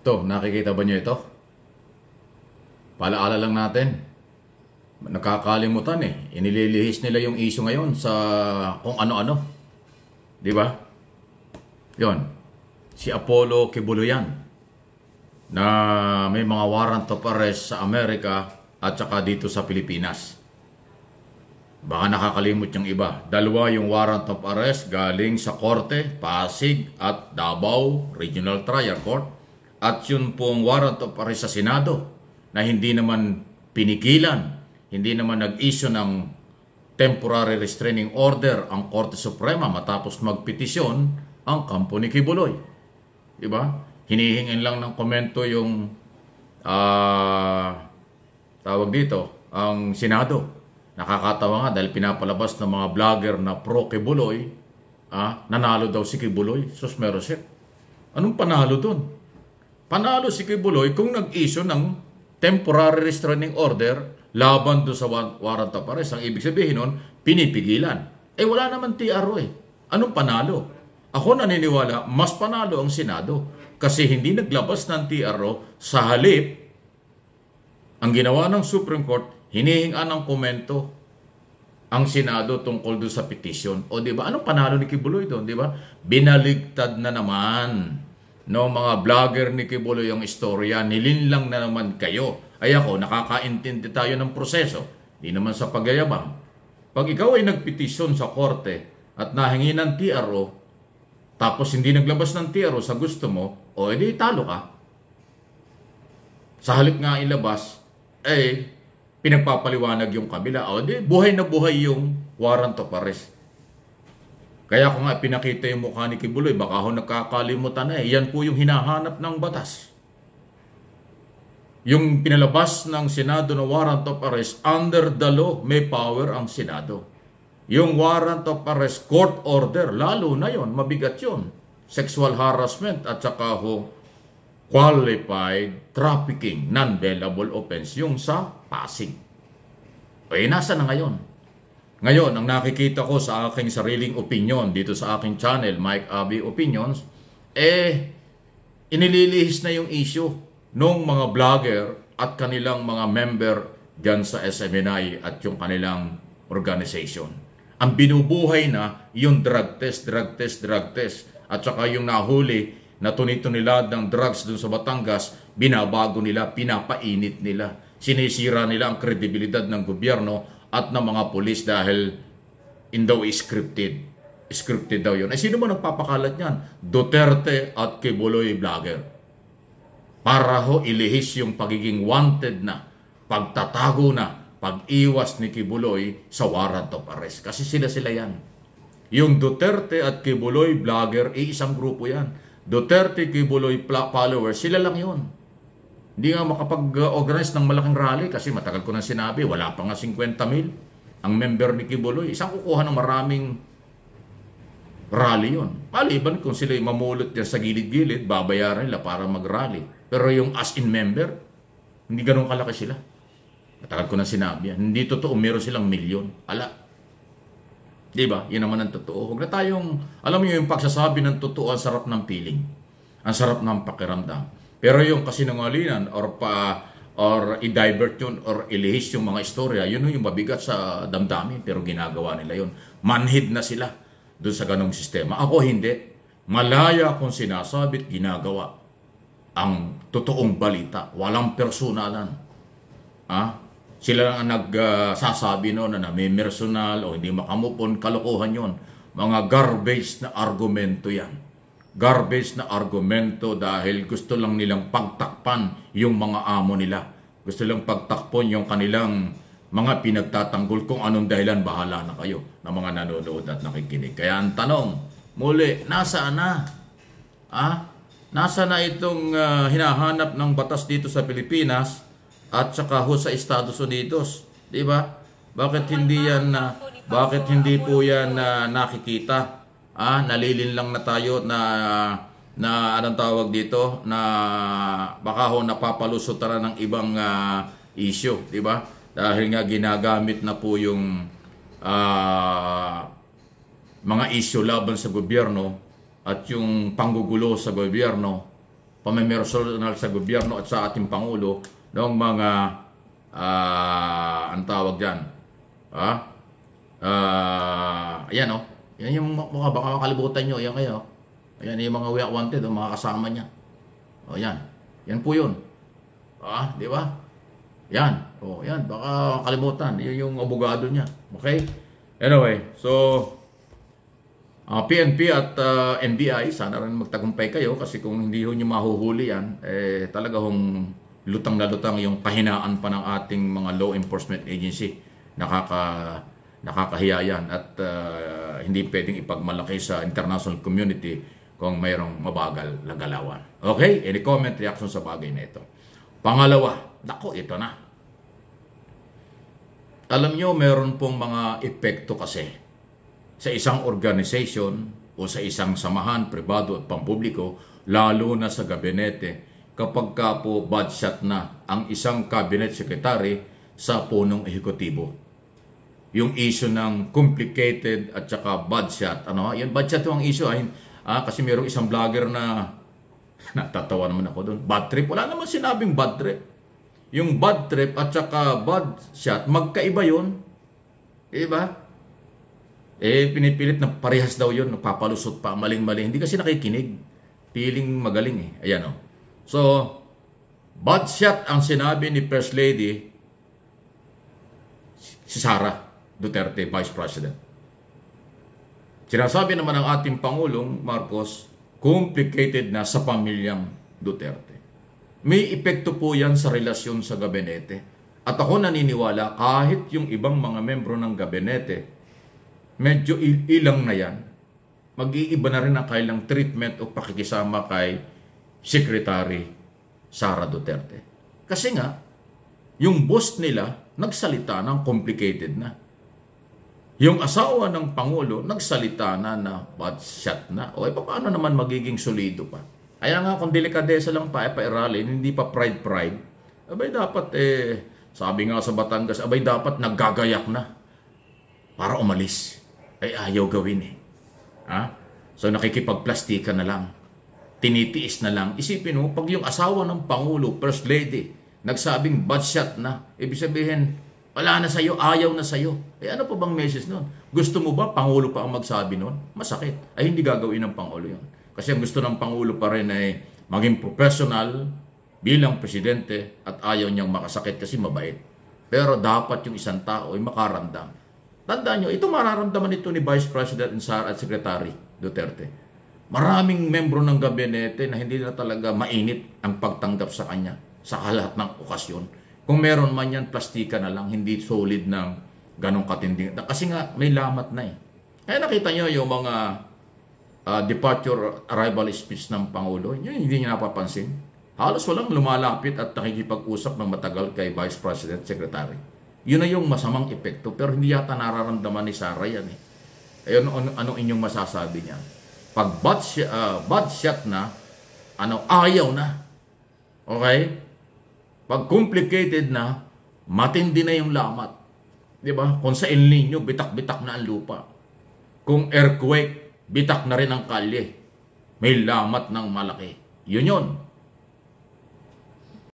To, nakikita ba niyo ito? Paalaala lang natin. Nakakalimutan eh. Inililihis nila yung issue ngayon sa kung ano-ano. Di ba? Yon. Si Apollo Kibuloyan na may mga warrant of arrest sa Amerika at saka dito sa Pilipinas. Baka nakakalimot yung iba. Dalawa yung warrant of arrest galing sa Korte, Pasig at Davao Regional Trial Court. At yun pong warrant of arrest sa Senado na hindi naman pinigilan, hindi naman nag-issue ng temporary restraining order ang Korte Suprema matapos magpetisyon ang kampo ni Kibuloy. Diba? Hinihingin lang ng komento yung tawag dito, ang Senado. Nakakatawa nga dahil pinapalabas ng mga vlogger na pro Kibuloy, nanalo daw si Kibuloy, sus merosip. Anong panalo dun? Panalo si Kibuloy kung nag-issue ng temporary restraining order laban doon sa warrant of arrest. Ang ibig sabihin nun, pinipigilan. Eh wala naman TRO eh. Anong panalo? Ako naniniwala, mas panalo ang Senado kasi hindi naglabas ng TRO. Sa halip, ang ginawa ng Supreme Court, hinihingan ng komento ang Senado tungkol doon sa petition. O di ba? Anong panalo ni Kibuloy doon? Di ba? Binaligtad na naman no mga vlogger ni Kibuloy yung istorya. Nilinlang na naman kayo. Ay ako, nakakaintindi tayo ng proseso. Di naman sa pagyayabang. Pag ikaw ay nagpetisyon sa korte at nahingi ng TRO, tapos hindi naglabas ng TRO sa gusto mo, o edi talo ka. Sa halip nga ilabas, pinagpapaliwanag yung kabila. O edi, buhay na buhay yung warrant of arrest. Kaya kung nga pinakita yung mukha ni Kibuloy, baka ako nagkakalimutan na Yan po yung hinahanap ng batas. Yung pinalabas ng Senado na warrant of arrest, under the law, may power ang Senado. Yung warrant of arrest, court order, lalo na yon, mabigat yon. Sexual harassment at saka qualified trafficking, non-bailable offense, yung sa Pasig. Nasa na ngayon? Ngayon, ang nakikita ko sa aking sariling opinion dito sa aking channel, Mike Abby Opinions, inililihis na yung issue nung mga vlogger at kanilang mga member dyan sa SMNI at yung kanilang organization. Ang binubuhay na yung drug test. At saka yung nahuli na tunitunilad ng drugs dun sa Batangas, binabago nila, pinapainit nila. Sinisira nila ang kredibilidad ng gobyerno at ng mga pulis dahil scripted. Scripted daw yun. Sino mo nagpapakalat yan? Duterte at Kibuloy vlogger. Para ilihis yung pagiging wanted na, pagtatago na, pag-iwas ni Kibuloy sa warrant of arrest. Kasi sila yan. Yung Duterte at Kibuloy vlogger, isang grupo yan. Duterte, Kibuloy followers, sila lang yun. Hindi nga makapag-organize ng malaking rally kasi matagal ko na sinabi, wala pa nga 50,000 ang member ni Kibuloy. Isang kukuha ng maraming rally yun. Maliban kung sila mamulot dyan sa gilid-gilid, babayaran nila para mag-rally. Pero yung as-in member, hindi ganun kalaki sila. Matagal ko na sinabi yan. Hindi totoo, meron silang milyon. Diba? Yun naman ang totoo. Huwag na tayong, alam mo yung pagsasabi ng totoo, ang sarap ng feeling. Ang sarap ng pakiramdam. Pero yung kasinungalingan or i-divert yun or ilihis yung mga istorya, yun yung mabigat sa damdamin. Pero ginagawa nila yun. Manhid na sila doon sa ganong sistema. Ako hindi. Malaya kung sinasabit, ginagawa ang totoong balita. Walang personalan. Sila lang ang nagsasabi na may personal o hindi makamupon, kalokohan yon. Mga garbage na argumento yan. Garbage na argumento dahil gusto lang nilang pagtakpan yung mga amo nila. Gusto lang pagtakpon yung kanilang mga pinagtatanggol. Kung anong dahilan, bahala na kayo na mga nanonood at nakikinig. Kaya ang tanong, muli, nasaan na? Nasa na itong hinahanap ng batas dito sa Pilipinas at saka sa Estados Unidos, di ba? Bakit hindi po yan nakikita? Nalilin lang na tayo na anong tawag dito na baka napapalusot na ng ibang issue, di ba? Dahil nga ginagamit na po yung mga issue laban sa gobyerno at yung panggugulo sa gobyerno pamimersonal sa gobyerno at sa ating Pangulo noong mga ang tawag dyan, ayan o, yan yung mga baka makalimutan nyo, yan kayo, ayan yung mga we are wanted, mga kasama niya, o yan, yan po yun, di ba? Yan, o yan, baka makalimutan, yun yung abogado niya, okay? Anyway, so PNP at NBI, sana rin magtagumpay kayo kasi kung hindi ho nyo mahuhuli yan, talaga hong lutang na lutang yung kahinaan pa ng ating mga law enforcement agency. Nakakahiya yan at hindi pwedeng ipagmalaki sa international community kung mayroong mabagal na galawan. Okay? Any comment, reaction sa bagay na ito? Pangalawa, nako, ito na. Alam nyo, meron pong mga epekto kasi sa isang organization o sa isang samahan, pribado at pampubliko, lalo na sa gabinete, kapag ka po bad shot na ang isang cabinet secretary sa punong ehekutibo. Yung issue ng complicated at saka bad shot. Yan bad shot yung issue. Kasi mayroong isang vlogger na natatawa naman ako doon. Bad trip. Wala naman sinabing bad trip. Yung bad trip at saka bad shot, magkaiba yun. Diba? Pinipilit na parehas daw yun, papalusot pa, maling-mali. Hindi kasi nakikinig. Feeling magaling Ayan o. So, bad shot ang sinabi ni First Lady, si Sara Duterte, Vice President. Sinasabi naman ng ating Pangulong Marcos, complicated na sa pamilyang Duterte. May epekto po yan sa relasyon sa gabinete. At ako naniniwala, kahit yung ibang mga membro ng gabinete, medyo ilang na yan, mag-iiba na rin ang kailang treatment o pakikisama kay Secretary Sara Duterte. Kasi nga, yung boss nila nagsalita ng complicated na. Yung asawa ng Pangulo nagsalita na bad shot na. O paano naman magiging solido pa? Kaya nga kung delikadesa lang pairalin, hindi pa pride, abay dapat sabi nga sa Batangas, abay dapat naggagayak na para umalis. Ay ayaw gawin So nakikipagplastika na lang. Tinitiis na lang. Isipin mo, pag yung asawa ng Pangulo, First Lady, nagsabing bad shot na, ibig sabihin, wala na sa'yo, ayaw na sa'yo. Ano pa bang message nun? Gusto mo ba Pangulo pa ang magsabi nun? Masakit. Ay hindi gagawin ng Pangulo yun. Kasi ang gusto ng Pangulo pa rin ay maging professional bilang presidente at ayaw niyang makasakit kasi mabait. Pero dapat yung isang tao ay makaramdam. Tandaan nyo, ito mararamdaman ito ni Vice President Sara at Secretary Duterte. Maraming membro ng gabinete na hindi na talaga mainit ang pagtanggap sa kanya sa lahat ng okasyon. Kung meron man yan, plastika na lang, hindi solid ng ganong katinding. Kasi nga, may lamat na Kaya nakita nyo yung mga departure arrival speech ng Pangulo, yun hindi niya napapansin. Halos walang lumalapit at nakikipag-usap ng matagal kay Vice President Secretary. Yun na yung masamang epekto, pero hindi yata nararamdaman ni Sara yan ano inyong masasabi niya? Pag bad shot na, ayaw na. Okay? Pag complicated na, matindi na yung lamat. Diba? Kung sa El Nino, bitak-bitak na ang lupa. Kung earthquake, bitak na rin ang kalye. May lamat ng malaki. Yun yun.